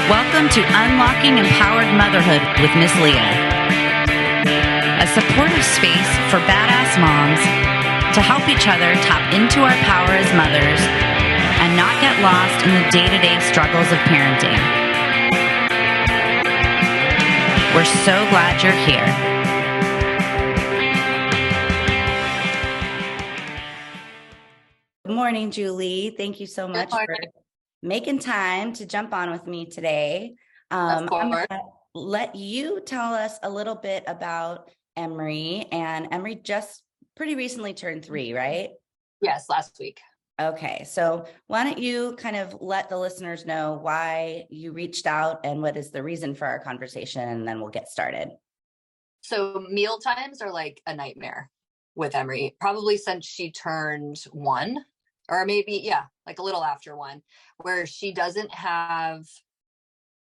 Welcome to Unlocking Empowered Motherhood with Miss Leah, a supportive space for badass moms to help each other tap into our power as mothers and not get lost in the day-to-day struggles of parenting. We're so glad you're here. Good morning, Julie. Thank you so much for making time to jump on with me today. I'm going to let you tell us a little bit about Emery. And Emery just pretty recently turned 3, right? Yes, last week. Okay, so why don't you kind of let the listeners know why you reached out and what is the reason for our conversation, and then we'll get started. So meal times are like a nightmare with Emery, probably since she turned 1, or maybe, like a little after 1, where she doesn't have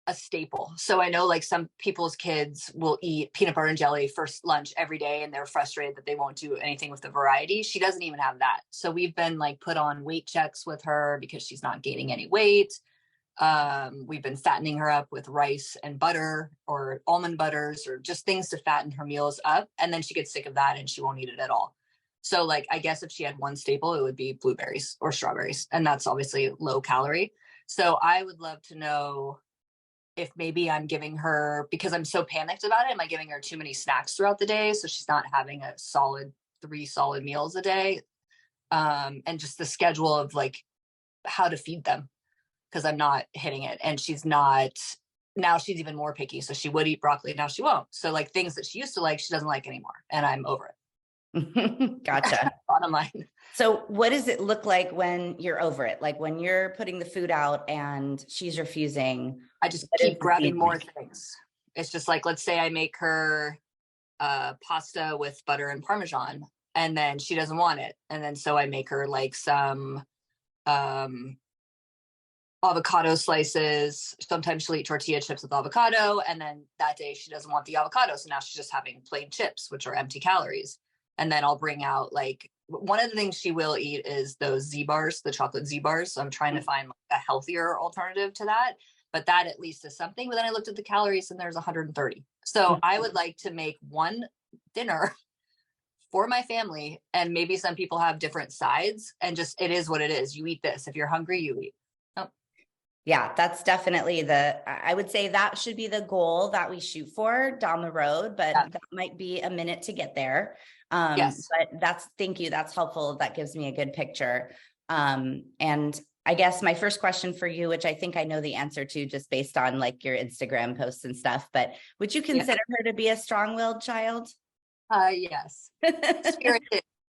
a staple. So I know like some people's kids will eat peanut butter and jelly for lunch every day and they're frustrated that they won't do anything with the variety. She doesn't even have that. So we've been like put on weight checks with her because she's not gaining any weight. We've been fattening her up with rice and butter or almond butters or just things to fatten her meals up. And then she gets sick of that and she won't eat it at all. So like, I guess if she had one staple, it would be blueberries or strawberries. And that's obviously low calorie. So I would love to know if maybe I'm giving her, because I'm so panicked about it, am I giving her too many snacks throughout the day? So she's not having a solid 3 solid meals a day. And just the schedule of like how to feed them, because I'm not hitting it. And now she's even more picky. So she would eat broccoli. Now she won't. So like things that she used to like, she doesn't like anymore. And I'm over it. Gotcha. Bottom line. So what does it look like when you're over it? Like when you're putting the food out and she's refusing? I just keep grabbing more things. It's just like, let's say I make her pasta with butter and Parmesan, and then she doesn't want it. And then so I make her like some avocado slices. Sometimes she'll eat tortilla chips with avocado. And then that day she doesn't want the avocado. So now she's just having plain chips, which are empty calories. And then I'll bring out like, one of the things she will eat is those Z bars, the chocolate Z bars. So I'm trying to find like a healthier alternative to that, but that at least is something. But then I looked at the calories and there's 130. So I would like to make one dinner for my family. And maybe some people have different sides, and just, it is what it is. You eat this. If you're hungry, you eat. Yeah, that's definitely I would say that should be the goal that we shoot for down the road, but that might be a minute to get there. Yes. But thank you. That's helpful. That gives me a good picture. And I guess my first question for you, which I think I know the answer to just based on like your Instagram posts and stuff, but would you consider her to be a strong-willed child? Yes.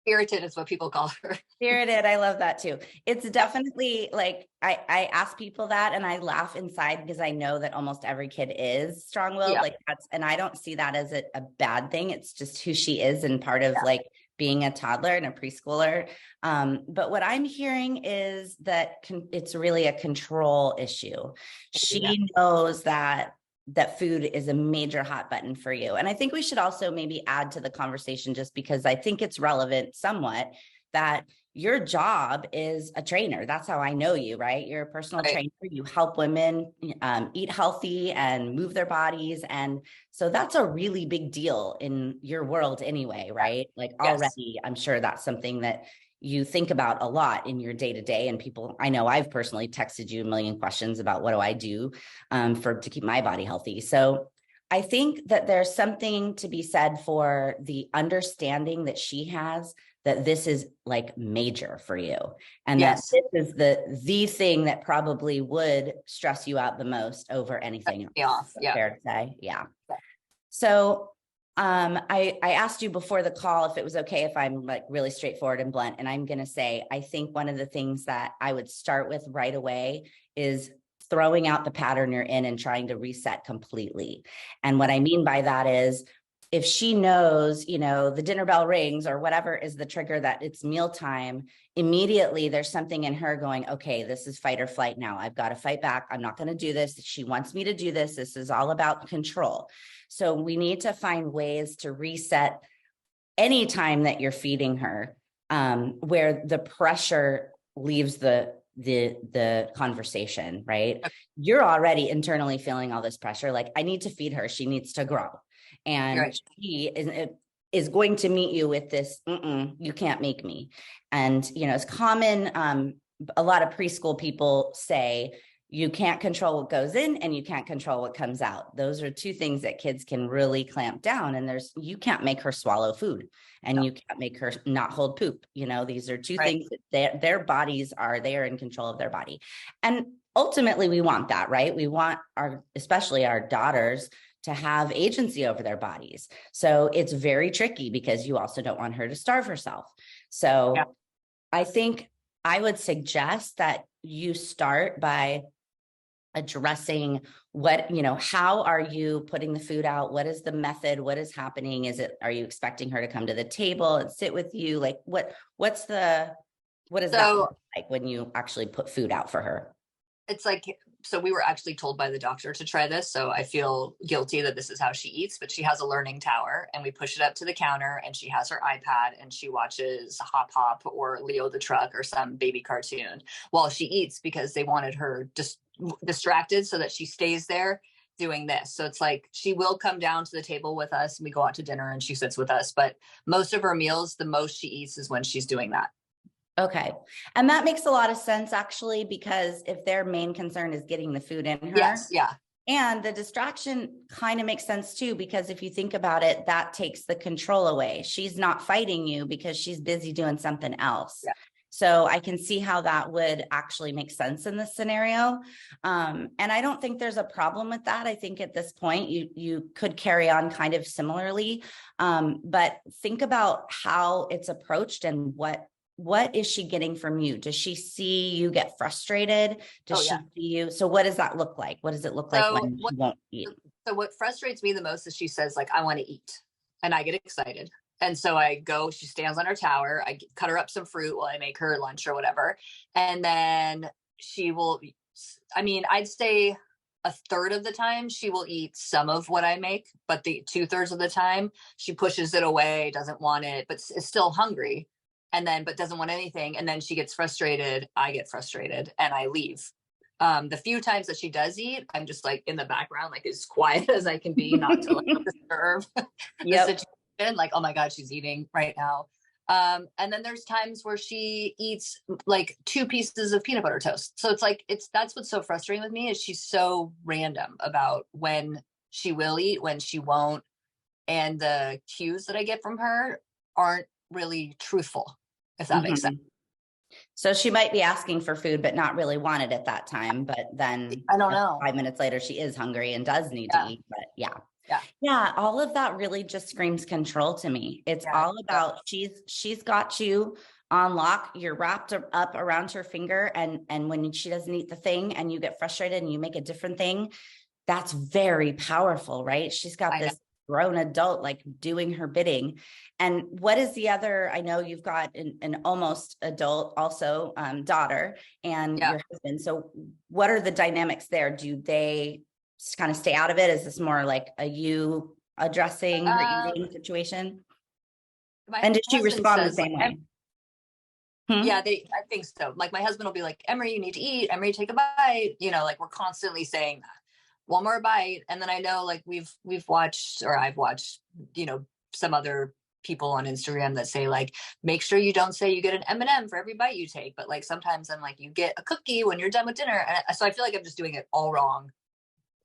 Spirited is what people call her. Spirited. I love that too. It's definitely like, I ask people that and I laugh inside because I know that almost every kid is strong-willed. Like and I don't see that as a bad thing. It's just who she is and part of like being a toddler and a preschooler. But what I'm hearing is that it's really a control issue. She knows that food is a major hot button for you. And I think we should also maybe add to the conversation, just because I think it's relevant somewhat, that your job is a trainer. That's how I know you, right? You're a personal trainer. You help women eat healthy and move their bodies. And so that's a really big deal in your world anyway, right? Like already, I'm sure that's something that you think about a lot in your day-to-day. And people, I know I've personally texted you a million questions about what do I do to keep my body healthy. So I think that there's something to be said for the understanding that she has that this is like major for you. And that this is the thing that probably would stress you out the most over anything else. Fair to say. Yeah. So I asked you before the call if it was okay if I'm like really straightforward and blunt, and I'm going to say, I think one of the things that I would start with right away is throwing out the pattern you're in and trying to reset completely. And what I mean by that is, if she knows, the dinner bell rings or whatever is the trigger that it's mealtime, immediately there's something in her going, okay, this is fight or flight now. I've got to fight back. I'm not going to do this. She wants me to do this. This is all about control. So we need to find ways to reset anytime that you're feeding her, where the pressure leaves the the conversation, right? You're already internally feeling all this pressure. Like, I need to feed her. She needs to grow. And Right. she is going to meet you with this, you can't make me. And, it's common. A lot of preschool people say, you can't control what goes in and you can't control what comes out. Those are two things that kids can really clamp down. And you can't make her swallow food, and you can't make her not hold poop. These are two things that their bodies they are in control of their body. And ultimately we want that, right? We want especially our daughters to have agency over their bodies. So it's very tricky because you also don't want her to starve herself. So I think I would suggest that you start by addressing how are you putting the food out? What is the method? What is happening? Are you expecting her to come to the table and sit with you? Like what is that look like when you actually put food out for her? It's like, so we were actually told by the doctor to try this. So I feel guilty that this is how she eats, but she has a learning tower and we push it up to the counter and she has her iPad and she watches Hop Hop or Leo the Truck or some baby cartoon while she eats, because they wanted her just distracted so that she stays there doing this. So it's like, she will come down to the table with us and we go out to dinner and she sits with us, but most of her meals, the most she eats is when she's doing that. Okay. And that makes a lot of sense, actually, because if their main concern is getting the food in her. Yes. Yeah. And the distraction kind of makes sense too, because if you think about it, that takes the control away. She's not fighting you because she's busy doing something else. Yeah. So I can see how that would actually make sense in this scenario. And I don't think there's a problem with that. I think at this point, you could carry on kind of similarly. But think about how it's approached and what is she getting from you? Does she see you get frustrated? Does she see you? So what does that look like? What does it look like when she won't eat? So what frustrates me the most is she says, like, I want to eat, and I get excited. And so I go, she stands on her tower. I cut her up some fruit while I make her lunch or whatever. And then she will, I'd say a third of the time she will eat some of what I make, but the 2/3 of the time she pushes it away, doesn't want it, but is still hungry. But doesn't want anything. And then she gets frustrated. I get frustrated and I leave. The few times that she does eat, I'm just like in the background, like as quiet as I can be, not to like disturb the situation. Like, oh my God, she's eating right now. And then there's times where she eats like 2 pieces of peanut butter toast. So it's like, that's what's so frustrating with me is she's so random about when she will eat, when she won't. And the cues that I get from her aren't really truthful, if that makes sense. So she might be asking for food, but not really want it at that time. But then I don't know. 5 minutes later, she is hungry and does need to eat. But yeah. All of that really just screams control to me. It's all about she's got you on lock. You're wrapped up around her finger, and when she doesn't eat the thing, and you get frustrated, and you make a different thing, that's very powerful, right? She's got this grown adult like doing her bidding. And what is the other? I know you've got an almost adult also daughter and your husband. So what are the dynamics there? Do they kind of stay out of it? Is this more like a you addressing her eating situation? And did she respond the same way? Yeah, I think so. Like my husband will be like, Emery, you need to eat. Emery, take a bite. Like we're constantly saying that. One more bite. And then I know like I've watched, some other people on Instagram that say like, make sure you don't say you get an M&M for every bite you take. But like, sometimes I'm like, you get a cookie when you're done with dinner. And so I feel like I'm just doing it all wrong,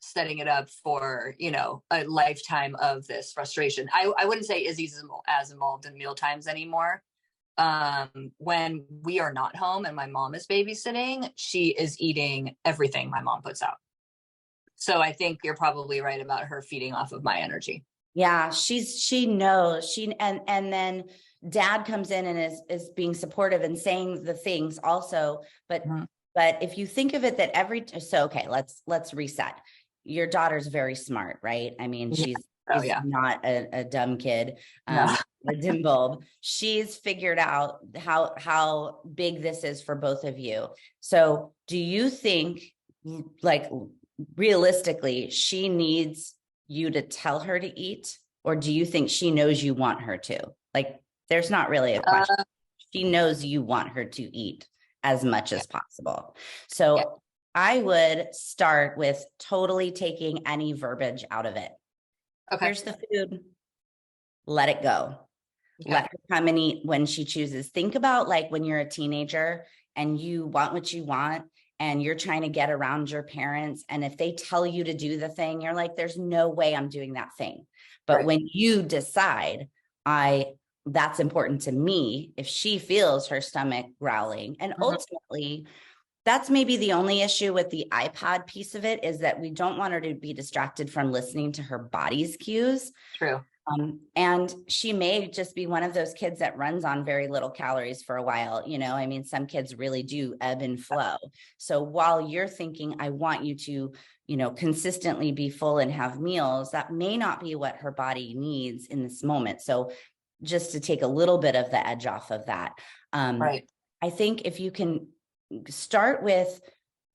setting it up for, a lifetime of this frustration. I wouldn't say Izzy's as involved in meal times anymore. When we are not home and my mom is babysitting, she is eating everything my mom puts out. So I think you're probably right about her feeding off of my energy. Yeah, she knows and then dad comes in and is being supportive and saying the things also. But if you think of it that okay, let's reset. Your daughter's very smart, right? I mean, she's not a dumb kid, a dim bulb. She's figured out how big this is for both of you. So do you think like realistically, she needs you to tell her to eat, or do you think she knows you want her to? Like, there's not really a question. She knows you want her to eat, as much as possible. So I would start with totally taking any verbiage out of it. Okay. Here's the food. Let it go. Okay. Let her come and eat when she chooses. Think about like when you're a teenager and you want what you want and you're trying to get around your parents. And if they tell you to do the thing, you're like, there's no way I'm doing that thing. But when you decide, that's important to me, if she feels her stomach growling, and ultimately, that's maybe the only issue with the iPod piece of it, is that we don't want her to be distracted from listening to her body's cues. True. And she may just be one of those kids that runs on very little calories for a while. I mean, some kids really do ebb and flow. So while you're thinking, I want you to, consistently be full and have meals, that may not be what her body needs in this moment. So just to take a little bit of the edge off of that. Right. I think if you can start with,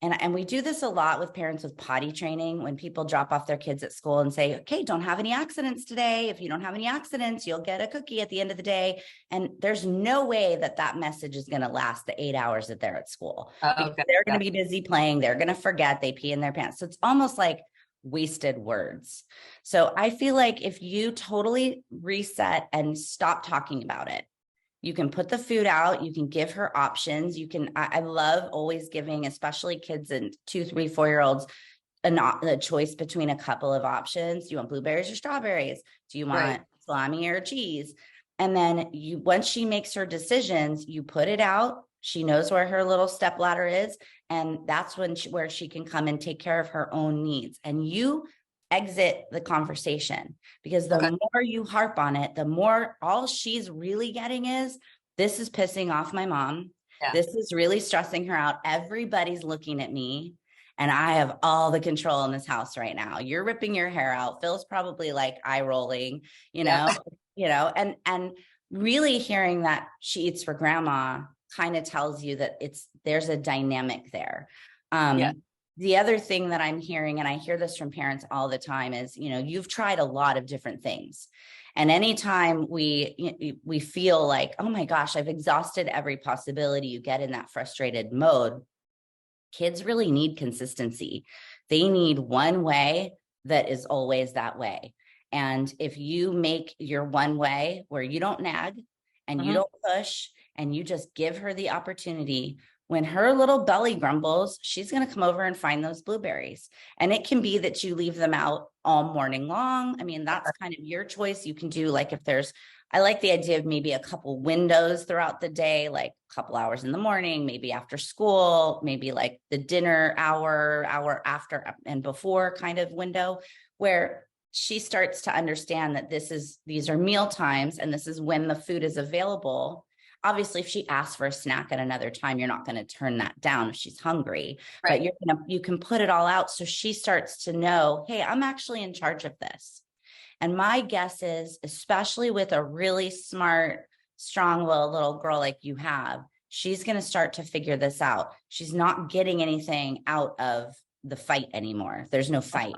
and we do this a lot with parents with potty training, when people drop off their kids at school and say, okay, don't have any accidents today. If you don't have any accidents, you'll get a cookie at the end of the day. And there's no way that message is going to last the 8 hours that they're at school. Because they're going to be busy playing. They're going to forget, they pee in their pants. So it's almost like wasted words. So I feel like if you totally reset and stop talking about it, you can put the food out, you can give her options. I love always giving, especially kids and 2, 3, 4-year-olds, a choice between a couple of options. Do you want blueberries or strawberries? Do you want salami or cheese? And then once she makes her decisions, you put it out. She knows where her little step ladder is. And that's where she can come and take care of her own needs. And you exit the conversation, because the more you harp on it, the more all she's really getting is, this is pissing off my mom. Yeah. This is really stressing her out. Everybody's looking at me and I have all the control in this house right now. You're ripping your hair out. Phil's probably like eye rolling, and really hearing that she eats for grandma kind of tells you that there's a dynamic there. The other thing that I'm hearing, and I hear this from parents all the time, is, you've tried a lot of different things. And anytime we feel like, oh my gosh, I've exhausted every possibility, you get in that frustrated mode. Kids really need consistency. They need one way that is always that way. And if you make your one way where you don't nag and you don't push and you just give her the opportunity, when her little belly grumbles, she's going to come over and find those blueberries. And it can be that you leave them out all morning long. I mean, that's kind of your choice. You can do, like, I like the idea of maybe a couple windows throughout the day, like a couple hours in the morning, maybe after school, maybe like the dinner hour after and before kind of window, where she starts to understand that these are meal times and this is when the food is available. Obviously, if she asks for a snack at another time, you're not going to turn that down if she's hungry, but you can put it all out. So she starts to know, hey, I'm actually in charge of this. And my guess is, especially with a really smart, strong-willed little girl like you have, she's going to start to figure this out. She's not getting anything out of the fight anymore. There's no fight,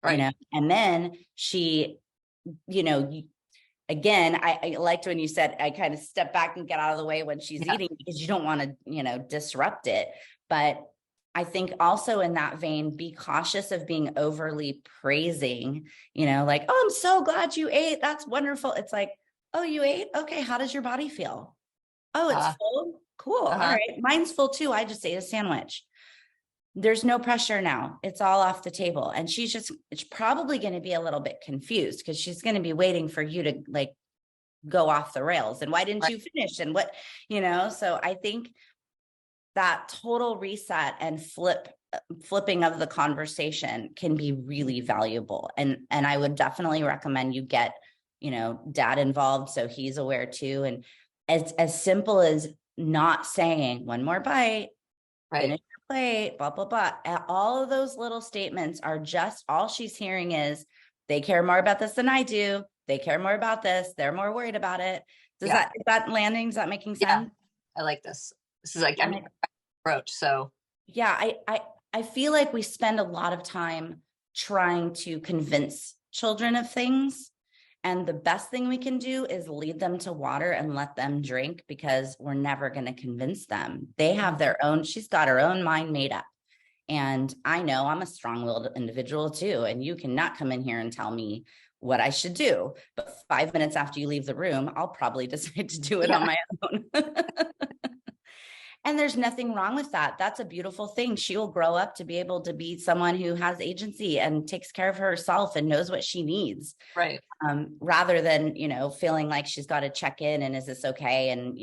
and then she, again, I liked when you said, I kind of step back and get out of the way when she's eating, because you don't want to, disrupt it. But I think also in that vein, be cautious of being overly praising, like, oh, I'm so glad you ate. That's wonderful. It's like, oh, you ate? Okay. How does your body feel? Oh, it's full. Cool. All right. Mine's full too. I just ate a sandwich. There's no pressure now. It's all off the table. And it's probably going to be a little bit confused, because she's going to be waiting for you to like go off the rails. And why didn't you finish? And what, so I think that total reset and flipping of the conversation can be really valuable. And I would definitely recommend you get, dad involved, so he's aware too. And as simple as not saying one more bite, finish your plate, blah, blah, blah. All of those little statements are just, all she's hearing is, they care more about this than I do. They care more about this. They're more worried about it. Is that landing? Is that making sense? I like this. This is like, approach. So yeah, I feel like we spend a lot of time trying to convince children of things. And the best thing we can do is lead them to water and let them drink, because we're never going to convince them. They have their own, she's got her own mind made up. And I know I'm a strong-willed individual too. And you cannot come in here and tell me what I should do. But 5 minutes after you leave the room, I'll probably decide to do it on my own. And there's nothing wrong with that. That's a beautiful thing. She will grow up to be able to be someone who has agency and takes care of herself and knows what she needs. Right. Rather than, feeling like she's got to check in and is this okay? And,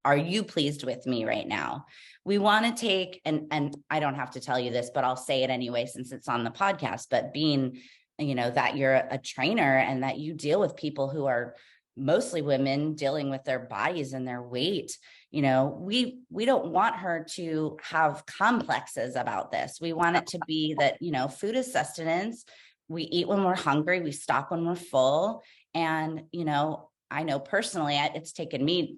are you pleased with me right now? We want to take, and I don't have to tell you this, but I'll say it anyway, since it's on the podcast, but being, that you're a trainer and that you deal with people who are mostly women dealing with their bodies and their weight. We don't want her to have complexes about this. We want it to be that, food is sustenance. We eat when we're hungry. We stop when we're full. And, I know personally, it's taken me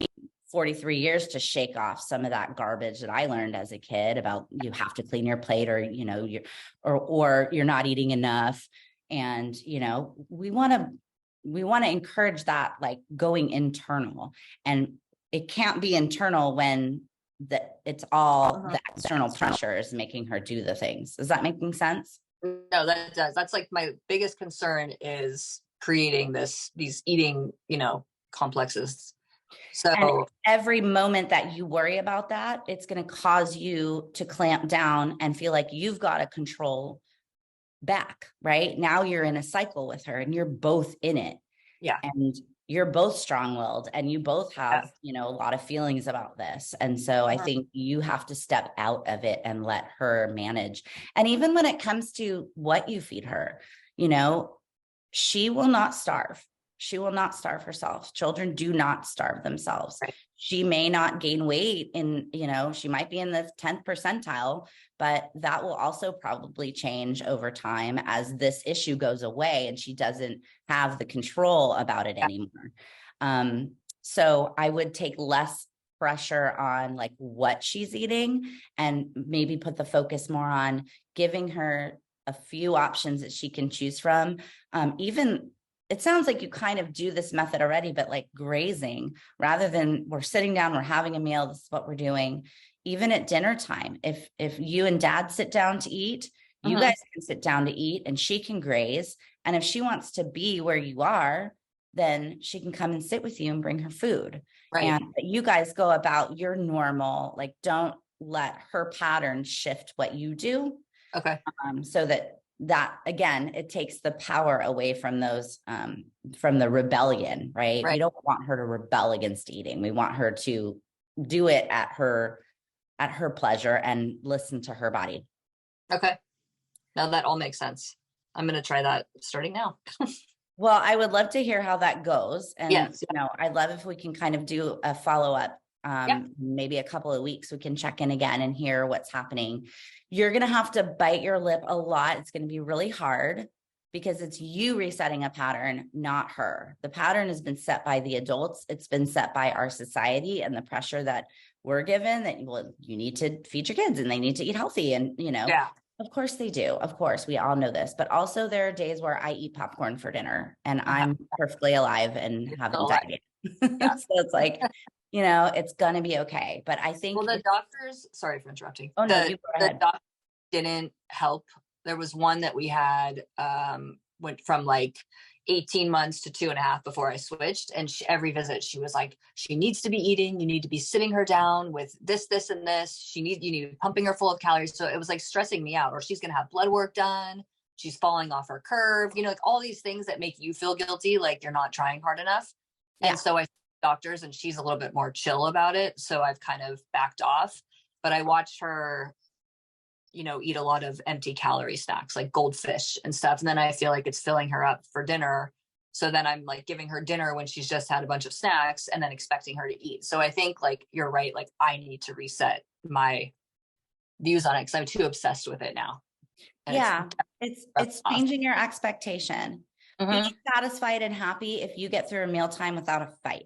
43 years to shake off some of that garbage that I learned as a kid about you have to clean your plate, or, or you're not eating enough. And, we want to encourage that, like going internal, and it can't be internal when it's all the external pressure is making her do the things. Is that making sense? No, that does. That's like my biggest concern is creating these eating, complexes. So and every moment that you worry about that, it's going to cause you to clamp down and feel like you've got to control back, right? Now you're in a cycle with her and you're both in it. Yeah. And you're both strong-willed and you both have, a lot of feelings about this. And so I think you have to step out of it and let her manage. And even when it comes to what you feed her, she will not starve. She will not starve herself. Children do not starve themselves. Right. She may not gain weight she might be in the 10th percentile, but that will also probably change over time as this issue goes away and she doesn't have the control about it anymore. So I would take less pressure on like what she's eating and maybe put the focus more on giving her a few options that she can choose from. Even it sounds like you kind of do this method already, but like grazing, rather than we're sitting down, we're having a meal, this is what we're doing. Even at dinner time, if you and dad sit down to eat, you guys can sit down to eat and she can graze. And if she wants to be where you are, then she can come and sit with you and bring her food. Right. And you guys go about your normal, like don't let her pattern shift what you do. Okay. So that again, it takes the power away from those, from the rebellion, right? We don't want her to rebel against eating. We want her to do it at her pleasure and listen to her body. Okay. Now that all makes sense. I'm going to try that starting now. Well, I would love to hear how that goes. And, I'd love if we can kind of do a follow-up, maybe a couple of weeks, we can check in again and hear what's happening. You're going to have to bite your lip a lot. It's going to be really hard because it's you resetting a pattern, not her. The pattern has been set by the adults. It's been set by our society and the pressure that we're given that, well, you need to feed your kids and they need to eat healthy. And, of course they do. Of course, we all know this, but also there are days where I eat popcorn for dinner and I'm perfectly alive and haven't died yet. So it's like, it's going to be okay. But I think the doctors, sorry for interrupting. Oh, no, you go ahead. The doctor didn't help. There was one that we had, went from like 18 months to 2.5 before I switched. And every visit, she was like, she needs to be eating. You need to be sitting her down with this, this, and this. You need to be pumping her full of calories. So it was like stressing me out, or she's going to have blood work done. She's falling off her curve, like all these things that make you feel guilty, like you're not trying hard enough. And so I doctors and she's a little bit more chill about it. So I've kind of backed off, but I watched her, eat a lot of empty calorie snacks like goldfish and stuff. And then I feel like it's filling her up for dinner. So then I'm like giving her dinner when she's just had a bunch of snacks and then expecting her to eat. So I think like, you're right. Like I need to reset my views on it because I'm too obsessed with it now. And it's changing your expectation. Be satisfied and happy if you get through a mealtime without a fight.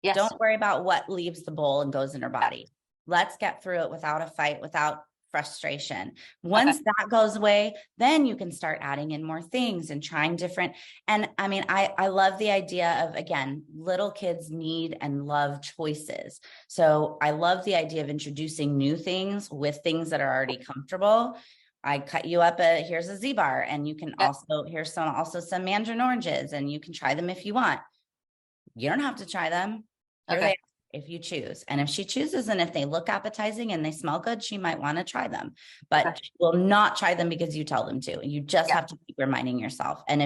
Yes. Don't worry about what leaves the bowl and goes in her body. Let's get through it without a fight, without frustration. Once that goes away, then you can start adding in more things and trying different. And I mean, I love the idea of, again, little kids need and love choices. So I love the idea of introducing new things with things that are already comfortable. I cut you up here's a Z-bar, and you can also, here's some mandarin oranges, and you can try them if you want. You don't have to try them. Here they are if you choose. And if she chooses, and if they look appetizing and they smell good, she might want to try them, but she will not try them because you tell them to. You just have to keep reminding yourself. And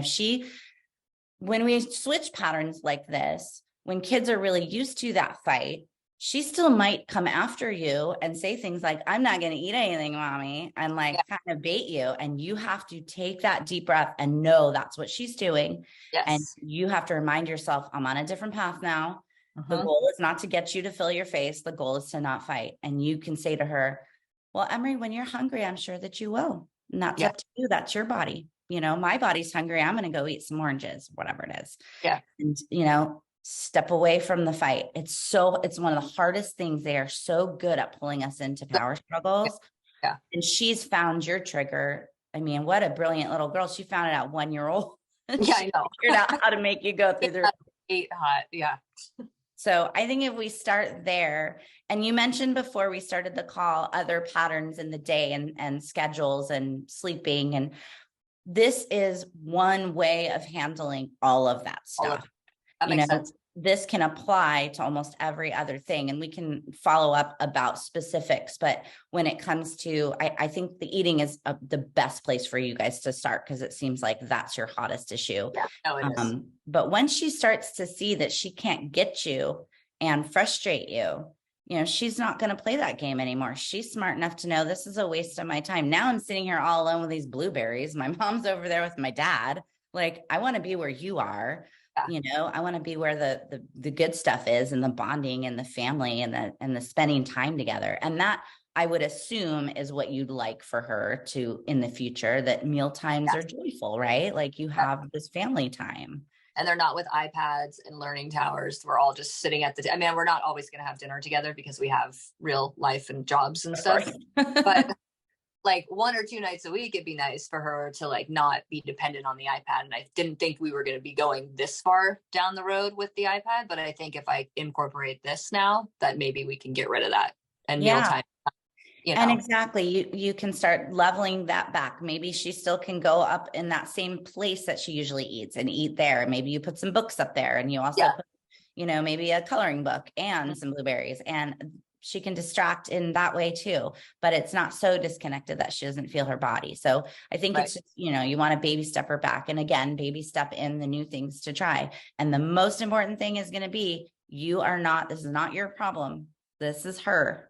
when we switch patterns like this, when kids are really used to that fight, she still might come after you and say things like, I'm not going to eat anything, mommy, and like kind of bait you. And you have to take that deep breath and know that's what she's doing. And you have to remind yourself, I'm on a different path now. The goal is not to get you to fill your face. The goal is to not fight. And you can say to her, well, Emery, when you're hungry, I'm sure that you will. And that's up to you. That's your body. You know, my body's hungry. I'm going to go eat some oranges, whatever it is. And, you know, step away from the fight. It's one of the hardest things. They are so good at pulling us into power struggles. And she's found your trigger. I mean, what a brilliant little girl. She found it at 1 year old. I know. Figured out how to make you go through the ate hot. So I think if we start there, and you mentioned before we started the call, other patterns in the day and schedules and sleeping. And this is one way of handling all of that stuff. That makes sense. This can apply to almost every other thing, and we can follow up about specifics. But when it comes to, I think the eating is the best place for you guys to start, because it seems like that's your hottest issue. It is. But when she starts to see that she can't get you and frustrate you, you know, she's not going to play that game anymore. She's smart enough to know this is a waste of my time. Now I'm sitting here all alone with these blueberries. My mom's over there with my dad. Like, I want to be where you are. You know, I want to be where the good stuff is, and the bonding and the family and the spending time together. And that, I would assume, is what you'd like for her to in the future, that meal times are joyful, right? Like you have this family time. And they're not with iPads and learning towers. We're all just sitting at I mean, we're not always going to have dinner together because we have real life and jobs and stuff. But like 1 or 2 nights a week, it'd be nice for her to like not be dependent on the iPad. And I didn't think we were going to be going this far down the road with the iPad, but I think if I incorporate this now, that maybe we can get rid of that and mealtime. You know. And exactly, you can start leveling that back. Maybe she still can go up in that same place that she usually eats and eat there. Maybe you put some books up there, and you also put, you know, maybe a coloring book and some blueberries, and she can distract in that way too, but it's not so disconnected that she doesn't feel her body. So I think it's just, you know, you want to baby step her back. And again, baby step in the new things to try. And the most important thing is going to be, this is not your problem. This is her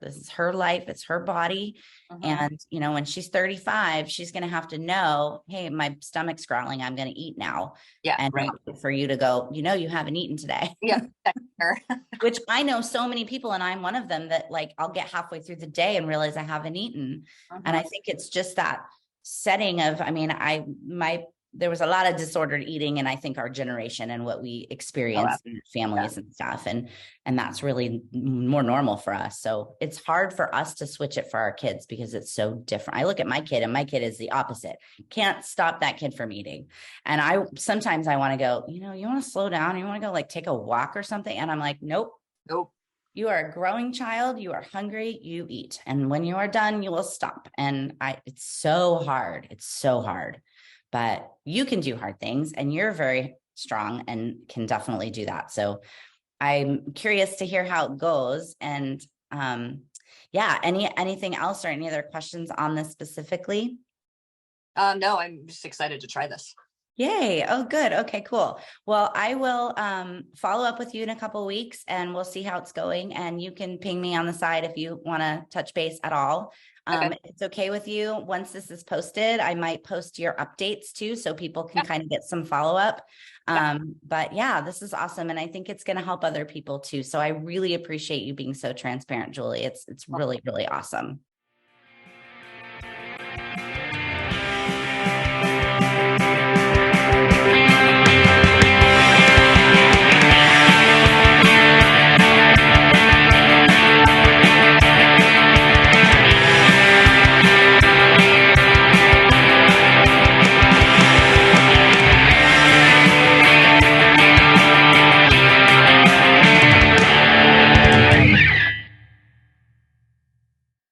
life. It's her body. And, you know, when she's 35, she's going to have to know, hey, my stomach's growling. I'm going to eat now. And not for you to go, you know, you haven't eaten today. Which I know so many people, and I'm one of them, that like, I'll get halfway through the day and realize I haven't eaten. And I think it's just that setting of, I mean, there was a lot of disordered eating in, I think, our generation and what we experienced in families and stuff. And that's really more normal for us. So it's hard for us to switch it for our kids because it's so different. I look at my kid, and my kid is the opposite. Can't stop that kid from eating. And sometimes I want to go, you know, you want to slow down. You want to go like take a walk or something. And I'm like, nope. You are a growing child. You are hungry. You eat. And when you are done, you will stop. And it's so hard. It's so hard. But you can do hard things, and you're very strong and can definitely do that. So I'm curious to hear how it goes. And anything else or any other questions on this specifically? No, I'm just excited to try this. Yay. Oh, good. Okay, cool. Well, I will follow up with you in a couple of weeks, and we'll see how it's going. And you can ping me on the side if you want to touch base at all. If it's okay with you, once this is posted, I might post your updates too, so people can kind of get some follow-up. But yeah, this is awesome. And I think it's going to help other people too. So I really appreciate you being so transparent, Julie. It's really, really awesome.